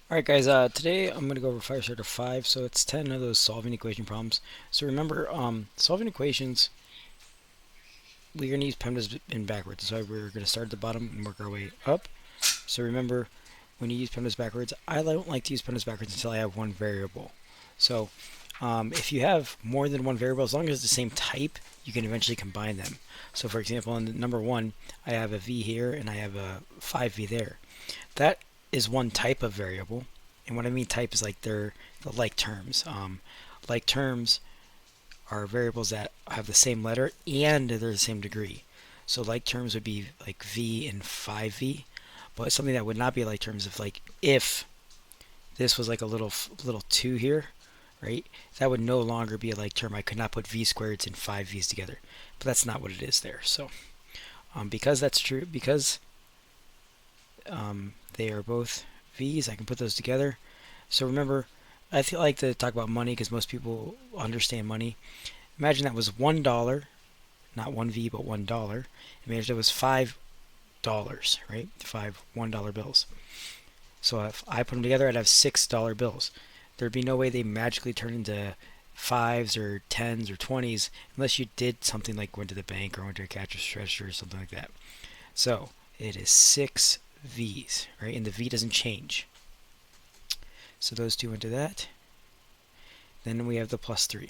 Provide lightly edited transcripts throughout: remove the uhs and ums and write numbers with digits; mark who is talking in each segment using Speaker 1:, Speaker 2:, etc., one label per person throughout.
Speaker 1: Alright guys, today I'm going to go over Firestarter 5, so it's 10 of those solving equation problems. So remember, solving equations, we're going to use PEMDAS in backwards. So we're going to start at the bottom and work our way up. So remember, when you use PEMDAS backwards, I don't like to use PEMDAS backwards until I have one variable. So if you have more than one variable, as long as it's the same type, you can eventually combine them. So for example, in number 1, I have a v here and I have a 5v there. That is one type of variable. And what I mean type is like they're the like terms. Like terms are variables that have the same letter and they're the same degree. So like terms would be like v and 5v. But something that would not be like terms if this was like a little 2 here, right? That would no longer be a like term. I could not put v squareds and 5v's together. But that's not what it is there. So because that's true, because they are both v's, I can put those together. So remember, I feel like to talk about money because most people understand money. Imagine that was $1, not 1v, but $1. Imagine it was $5, right? Five $1 bills. So if I put them together, I'd have $6 bills. There'd be no way they magically turn into fives or tens or 20s unless you did something like went to the bank or went to a cash register or something like that. So it is 6 V's, right? And the V doesn't change. So those two into that. Then we have the plus 3.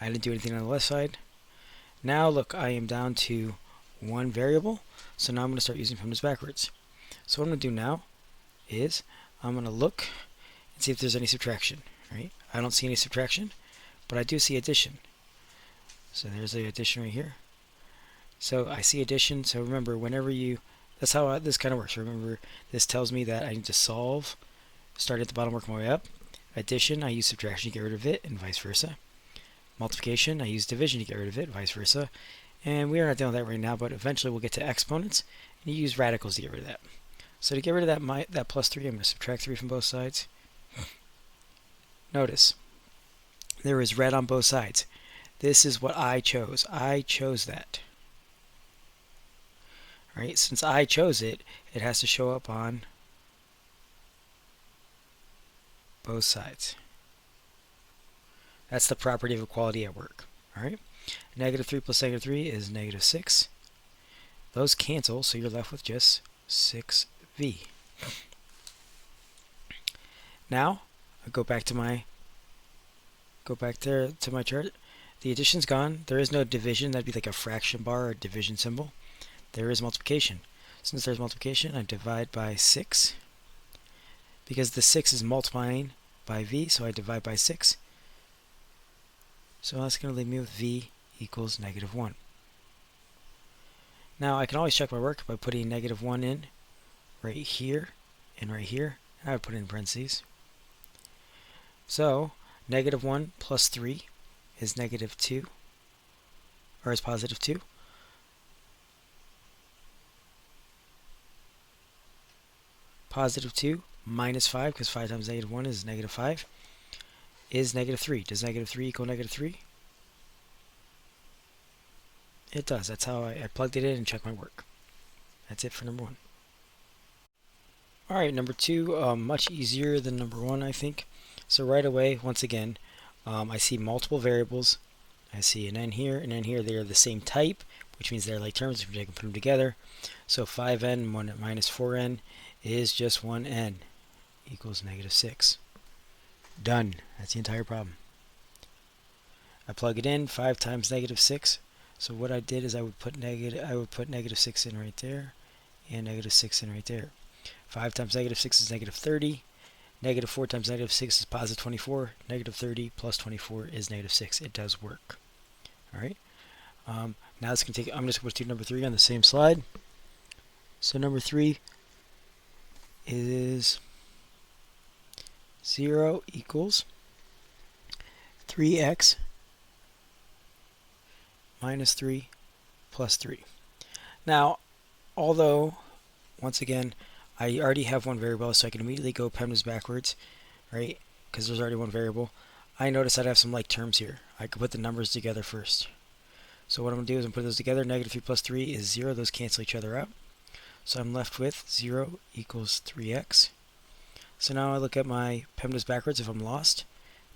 Speaker 1: I didn't do anything on the left side. Now look, I am down to one variable. So now I'm going to start using PEMDAS backwards. So what I'm going to do now is I'm going to look and see if there's any subtraction, right? I don't see any subtraction, but I do see addition. So there's the addition right here. So I see addition. So remember, whenever that's how this kind of works. Remember, this tells me that I need to solve, start at the bottom, work my way up. Addition, I use subtraction to get rid of it, and vice versa. Multiplication, I use division to get rid of it, vice versa. And we are not dealing with that right now, but eventually we'll get to exponents, and you use radicals to get rid of that. So to get rid of that plus 3, I'm going to subtract 3 from both sides. Notice, there is red on both sides. This is what I chose. I chose that. Right? Since I chose it, it has to show up on both sides. That's the property of equality at work. Alright? Negative 3 plus negative 3 is negative 6. Those cancel, so you're left with just 6v. Now, I'll go back there to my chart. The addition's gone. There is no division. That'd be like a fraction bar or division symbol. There is multiplication. Since there's multiplication, I divide by 6. Because the 6 is multiplying by v, so I divide by 6. So that's going to leave me with v equals negative 1. Now I can always check my work by putting negative 1 in right here and right here. And I would put it in parentheses. So negative 1 plus 3 is negative 2, or is positive 2. Positive 2 minus 5, because 5 times negative 1 is negative 5, is negative 3. Does negative 3 equal negative 3? It does. That's how I plugged it in and checked my work. That's it for number 1. Alright, number 2, much easier than number 1, I think. So right away, once again, I see multiple variables. I see an n here, and n here. They are the same type, which means they're like terms if you can put them together. So 5n minus 4n is just 1n equals negative 6. Done. That's the entire problem. I plug it in. 5 times negative 6. So what I did is I would put negative 6 in right there, and negative 6 in right there. 5 times negative 6 is negative 30. Negative 4 times negative 6 is positive 24. Negative 30 plus 24 is negative 6. It does work. Alright. Now it's going to take. I'm just going to do number 3 on the same slide. So number 3 is 0 equals 3x minus 3 plus 3. Now, although, once again, I already have one variable, so I can immediately go PEMDAS backwards, right? Because there's already one variable. I notice I'd have some like terms here. I could put the numbers together first. So what I'm going to do is I'm going to put those together. Negative 3 plus 3 is 0. Those cancel each other out. So I'm left with 0 equals 3x. So now I look at my PEMDAS backwards if I'm lost.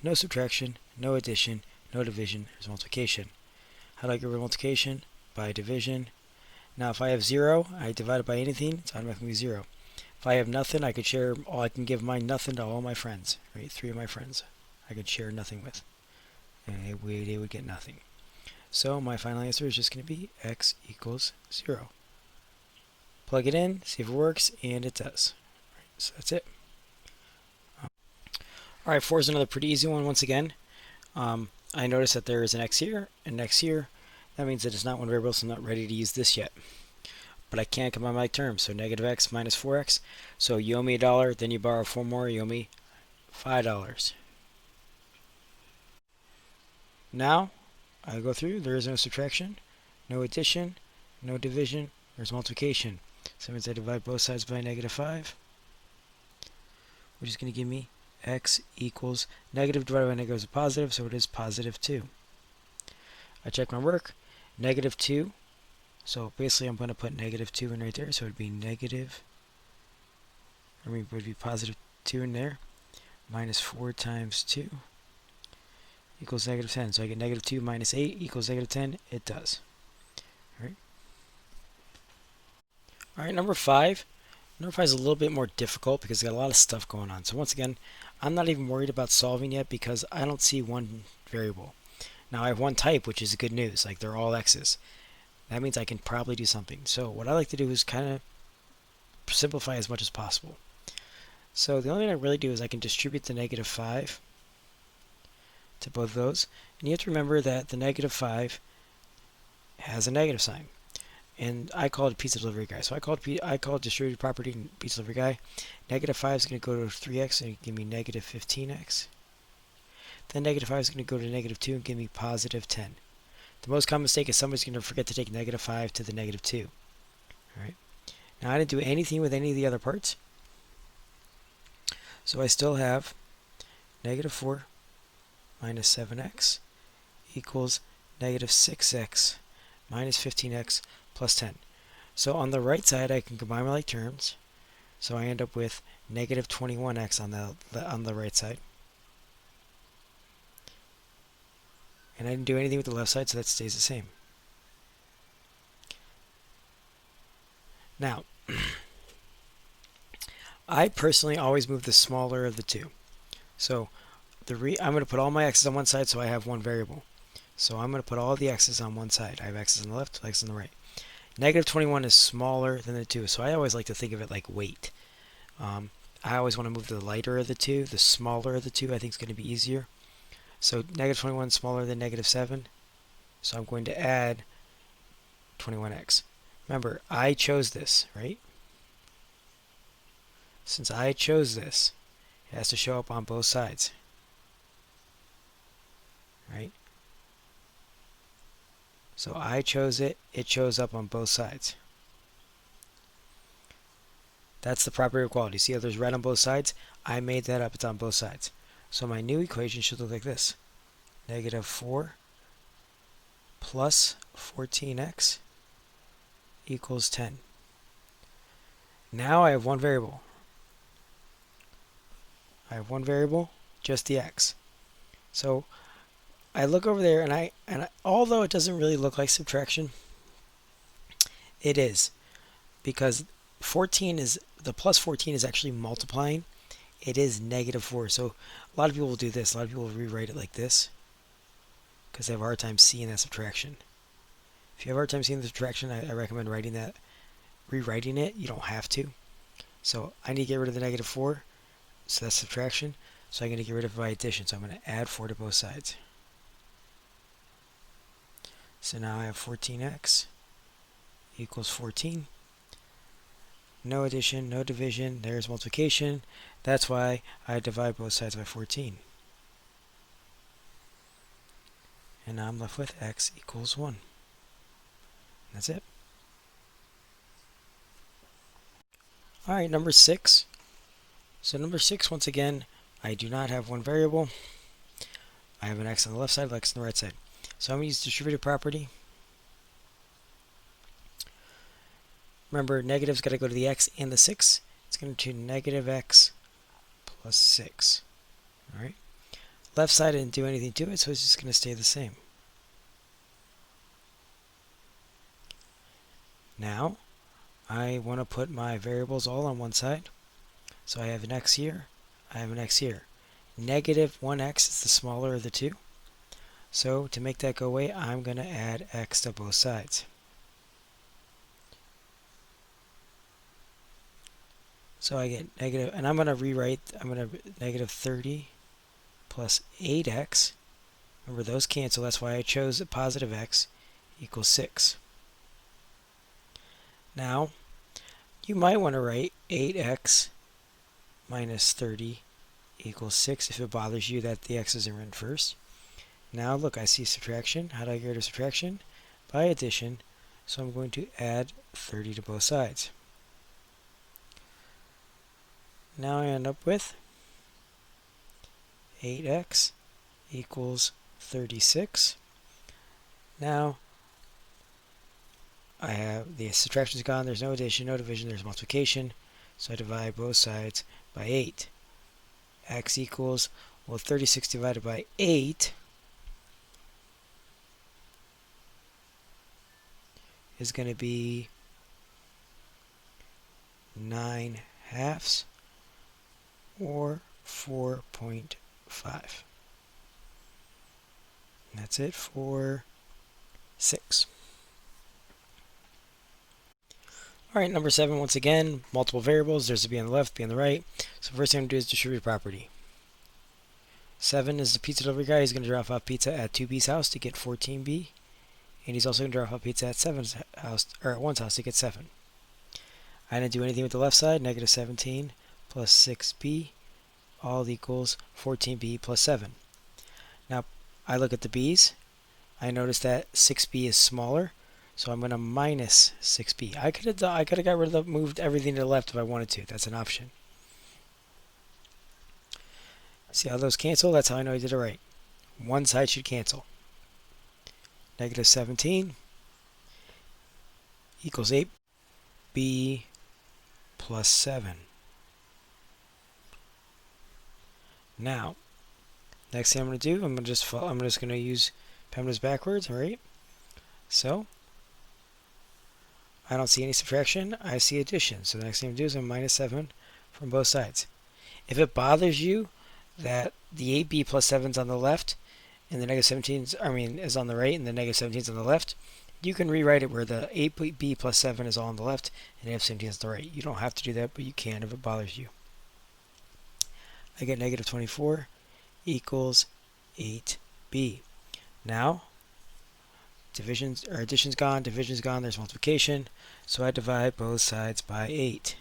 Speaker 1: No subtraction, no addition, no division, there's multiplication. How do I get rid of multiplication? By division. Now if I have 0, I divide it by anything, it's automatically 0. If I have nothing, I can give my nothing to all my friends, right? 3 of my friends I could share nothing with, and they would get nothing. So my final answer is just going to be x equals 0. Plug it in, see if it works, and it does. Right, so that's it. Alright, 4 is another pretty easy one once again. I notice that there is an x here and an x here. That means that it's not one variable, so I'm not ready to use this yet. But I can't combine my terms, so negative x minus 4x. So you owe me $1, then you borrow 4 more, you owe me $5. Now, I go through, there is no subtraction, no addition, no division, there's multiplication. So that means I divide both sides by negative 5, which is going to give me x equals negative divided by negative is a positive, so it is positive 2. I check my work, negative 2, so basically I'm going to put negative 2 in right there, so it would be positive 2 in there, minus 4 times 2 equals negative 10. So I get negative 2 minus 8 equals negative 10. It does. Alright, number 5. Number 5 is a little bit more difficult because it's got a lot of stuff going on. So once again, I'm not even worried about solving yet because I don't see one variable. Now I have one type, which is good news. Like they're all x's. That means I can probably do something. So what I like to do is kind of simplify as much as possible. So the only thing I really do is I can distribute the negative 5 to both of those. And you have to remember that the negative 5 has a negative sign. And I call it pizza delivery guy. So I call it distributed property pizza delivery guy. Negative 5 is going to go to 3x and give me negative 15x. Then negative 5 is going to go to negative 2 and give me positive 10. The most common mistake is somebody's going to forget to take negative 5 to the negative 2. Alright. Now I didn't do anything with any of the other parts. So I still have negative 4 minus 7x equals negative 6x minus 15x plus 10. So on the right side, I can combine my like terms. So I end up with negative 21x on the right side. And I didn't do anything with the left side, so that stays the same. Now, I personally always move the smaller of the two. So I'm going to put all my x's on one side so I have one variable. So I'm going to put all the x's on one side. I have x's on the left, x's on the right. Negative 21 is smaller than the 2, so I always like to think of it like weight. I always want to move the lighter of the two. The smaller of the two I think is going to be easier. So negative 21 is smaller than negative 7, so I'm going to add 21x. Remember, I chose this, right? Since I chose this, it has to show up on both sides. Right? So I chose it, it shows up on both sides. That's the property of equality. See how there's red on both sides? I made that up, it's on both sides. So my new equation should look like this. Negative 4 plus 14x equals 10. Now I have one variable. I have one variable, just the x. So I look over there, and although it doesn't really look like subtraction, it is, because 14 is the plus 14 is actually multiplying. It is negative 4. So a lot of people will do this. A lot of people will rewrite it like this because they have a hard time seeing that subtraction. If you have a hard time seeing the subtraction, I recommend rewriting it. You don't have to. So I need to get rid of the negative 4. So that's subtraction. So I'm going to get rid of it by addition. So I'm going to add 4 to both sides. So now I have 14x equals 14. No addition, no division, there's multiplication. That's why I divide both sides by 14. And now I'm left with x equals 1. That's it. Alright, number 6. So number 6, once again, I do not have one variable. I have an x on the left side, x on the right side. So I'm going to use distributive property. Remember, negative's got to go to the x and the 6. It's going to negative x plus 6. Alright. Left side didn't do anything to it, so it's just going to stay the same. Now, I want to put my variables all on one side. So I have an x here, I have an x here. Negative 1x is the smaller of the two. So to make that go away, I'm going to add x to both sides. So I get negative, and I'm going to rewrite, I'm going to negative 30 plus 8x. Remember, those cancel, that's why I chose a positive x equals 6. Now, you might want to write 8x minus 30 equals 6 if it bothers you that the x's are in first. Now look, I see subtraction. How do I get rid of subtraction? By addition. So I'm going to add 30 to both sides. Now I end up with 8x equals 36. Now I have the subtraction is gone. There's no addition, no division, there's multiplication. So I divide both sides by 8. X equals, well, 36 divided by 8 is going to be 9/2 or 4.5. And that's it for 6. Alright, number 7, once again, multiple variables. There's a b on the left, b on the right. So first thing I'm going to do is distribute property. 7 is the pizza delivery guy. He's going to drop off pizza at 2b's house to get 14b. And he's also going to drop off pizza at 7's house, or at 1's house to get 7. I didn't do anything with the left side. Negative 17 plus 6b all equals 14b plus 7. Now, I look at the b's. I notice that 6b is smaller. So I'm going to minus 6b. I could have got rid of moved everything to the left if I wanted to. That's an option. See how those cancel? That's how I know I did it right. One side should cancel. Negative 17 equals 8b plus 7. Now, next thing I'm going to do, I'm just going to use PEMDAS backwards, right? So I don't see any subtraction, I see addition. So the next thing I'm going to do is I'm minus 7 from both sides. If it bothers you that the 8b plus 7 is on the left and the negative 17 is on the right and the negative 17 is on the left, you can rewrite it where the 8b plus 7 is all on the left and negative 17 is on the right. You don't have to do that, but you can if it bothers you. I get negative 24 equals 8b. Now, addition's gone, division's gone, there's multiplication, so I divide both sides by 8.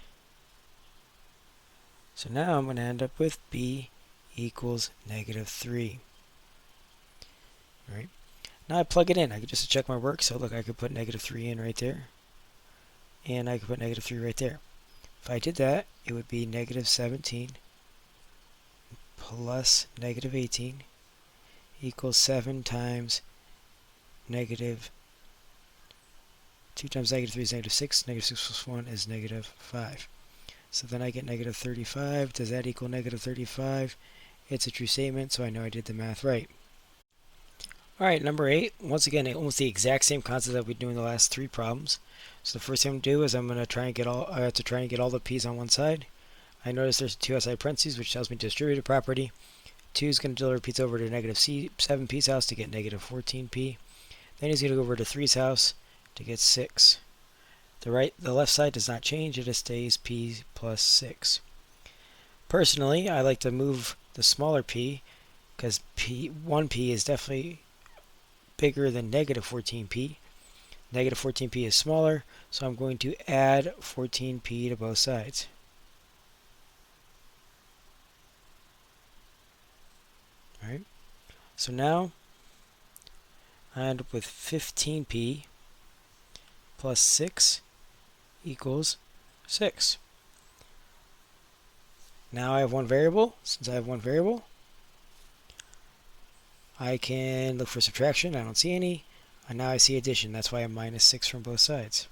Speaker 1: So now I'm going to end up with b equals negative 3. Alright, now I plug it in. I could just check my work, so look, I could put negative 3 in right there, and I could put negative 3 right there. If I did that, it would be negative 17 plus negative 18 equals 7 times negative 2 times negative 3 is negative 6. Negative 6 plus 1 is negative 5. So then I get negative 35. Does that equal negative 35? It's a true statement, so I know I did the math right. Alright, number 8. Once again, almost the exact same concept that we do in the last 3 problems. So the first thing I'm going to do is I'm going to try and get all the p's on one side. I notice there's 2 outside parentheses, which tells me distributive property. 2 is going to deliver pizza over to negative 7p's house to get negative 14p. Then he's going to go over to 3's house to get 6. The left side does not change, it just stays p plus 6. Personally, I like to move the smaller p because 1p is definitely bigger than negative 14p. Negative 14p is smaller, so I'm going to add 14p to both sides. Alright, so now I end up with 15p plus 6 equals 6. Now I have one variable. Since I have one variable, I can look for subtraction. I don't see any. And now I see addition. That's why I'm minus 6 from both sides.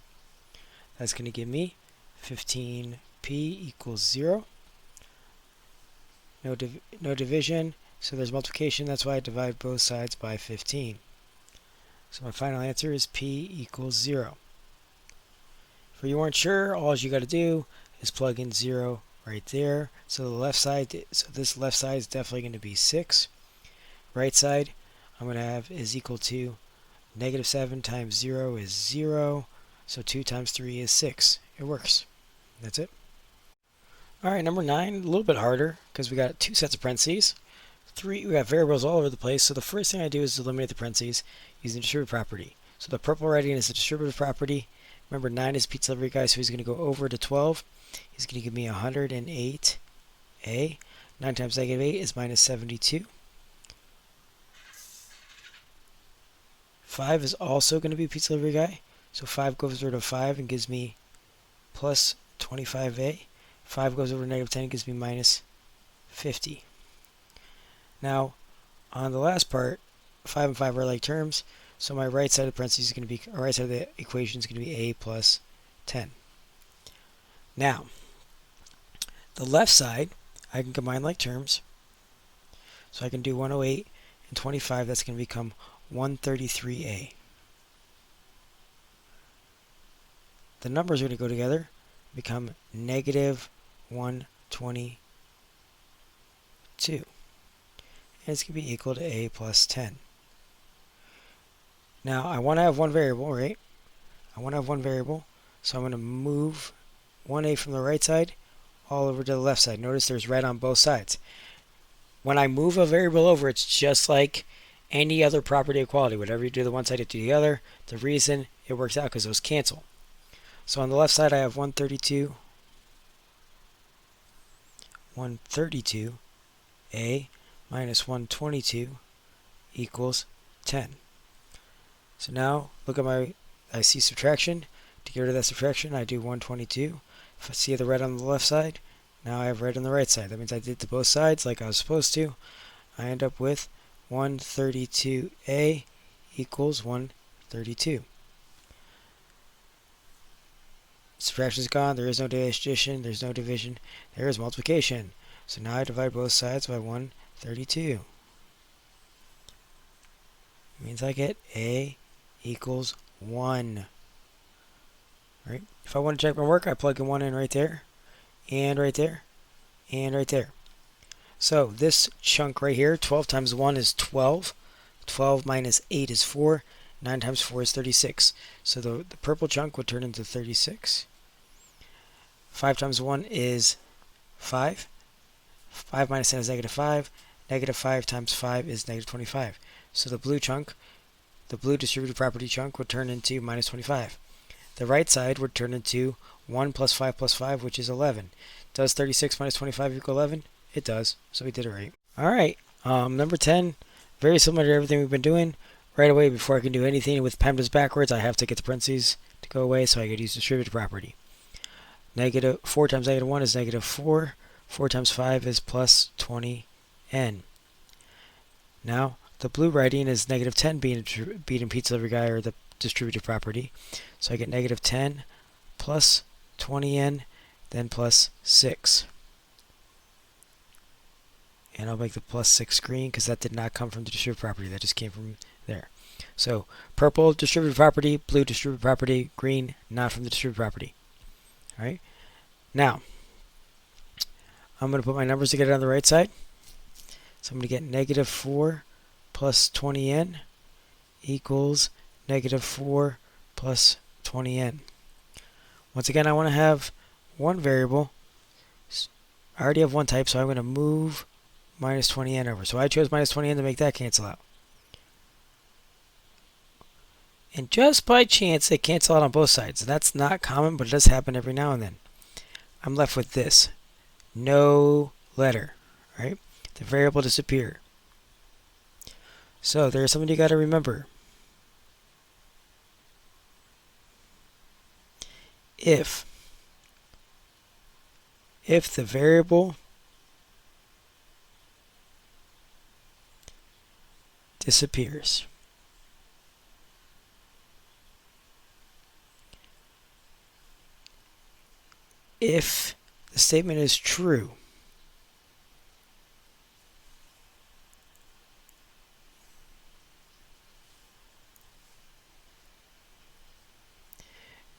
Speaker 1: That's going to give me 15p equals 0. no division, so there's multiplication. That's why I divide both sides by 15. So my final answer is P equals 0. If you weren't sure, all you got to do is plug in 0 right there. So this left side is definitely going to be 6. Right side I'm going to have is equal to negative 7 times 0 is 0. So 2 times 3 is 6. It works. That's it. Alright, number 9, a little bit harder because we got 2 sets of parentheses. We got variables all over the place. So the first thing I do is eliminate the parentheses using the distributive property. So the purple writing is the distributive property. Remember, 9 is pizza delivery guy, so he's going to go over to 12. He's going to give me 108a. 9 times negative 8 is minus 72. 5 is also going to be pizza delivery guy. So 5 goes over to 5 and gives me plus 25a. 5 goes over to negative 10 and gives me minus 50. Now, on the last part, 5 and 5 are like terms, so my right side of the parentheses is going to be, or right side of the equation is going to be a plus 10. Now, the left side, I can combine like terms, so I can do 108 and 25, that's going to become 133a. The numbers are going to go together, become negative 122. And it's going to be equal to a plus 10. Now, I want to have one variable, right? I want to have one variable, so I'm going to move 1a from the right side all over to the left side. Notice there's red on both sides. When I move a variable over, it's just like any other property equality. Whatever you do to the one side, you do the other. The reason it works out because those cancel. So on the left side, I have 132a minus 122 equals 10. So now look at I see subtraction. To get rid of that subtraction, I do 122. If I see the red on the left side, now I have red on the right side. That means I did to both sides like I was supposed to. I end up with 132a equals 132. Subtraction is gone. There is no addition. There's no division. There is multiplication. So now I divide both sides by 132. It means I get a equals 1. Right? If I want to check my work, I plug in 1 in right there, and right there, and right there. So this chunk right here, 12 times 1 is 12. 12 minus 8 is 4. 9 times 4 is 36. So the purple chunk would turn into 36. 5 times 1 is 5. 5 minus 10 is negative 5. Negative 5 times 5 is negative 25. So the blue chunk, the blue distributive property chunk, would turn into minus 25. The right side would turn into 1 plus 5, which is 11. Does 36 minus 25 equal 11? It does, so we did it right. Alright, number 10, very similar to everything we've been doing. Right away, before I can do anything with PEMDAS backwards, I have to get the parentheses to go away, so I could use distributive property. 4 times negative 1 is negative 4. 4 times 5 is plus 20n. Now, the blue writing is negative 10 being pizza delivery guy, or the distributive property. So I get negative 10 plus 20n, then plus 6. And I'll make the plus 6 green because that did not come from the distributive property. That just came from there. So purple distributive property, blue distributive property, green not from the distributive property. All right. Now, I'm going to put my numbers together on the right side. So I'm going to get negative 4 plus 20n equals negative 4 plus 20n. Once again, I want to have one variable. I already have one type, so I'm going to move minus 20n over. So I chose minus 20n to make that cancel out. And just by chance, they cancel out on both sides. That's not common, but it does happen every now and then. I'm left with this. No letter, right? The variable disappeared. So there's something you got to remember. If the variable disappears, if the statement is true,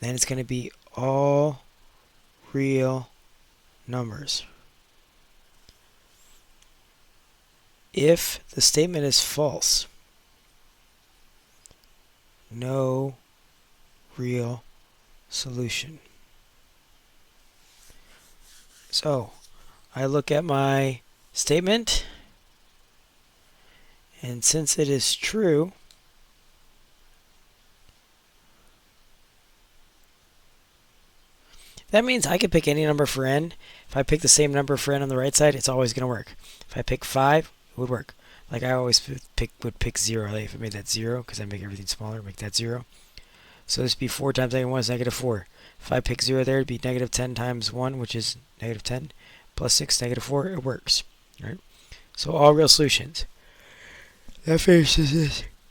Speaker 1: then it's going to be all real numbers. If the statement is false, no real solution. So I look at my statement, and since it is true, that means I could pick any number for n. If I pick the same number for n on the right side, it's always going to work. If I pick 5, it would work. Like I always would pick 0. Like if I made that 0, because I make everything smaller, make that 0. So this would be 4 times negative 1 is negative 4. If I pick 0 there, it'd be negative 10 times 1, which is negative 10, plus 6, negative 4. It works. Right? So all real solutions. That finishes this.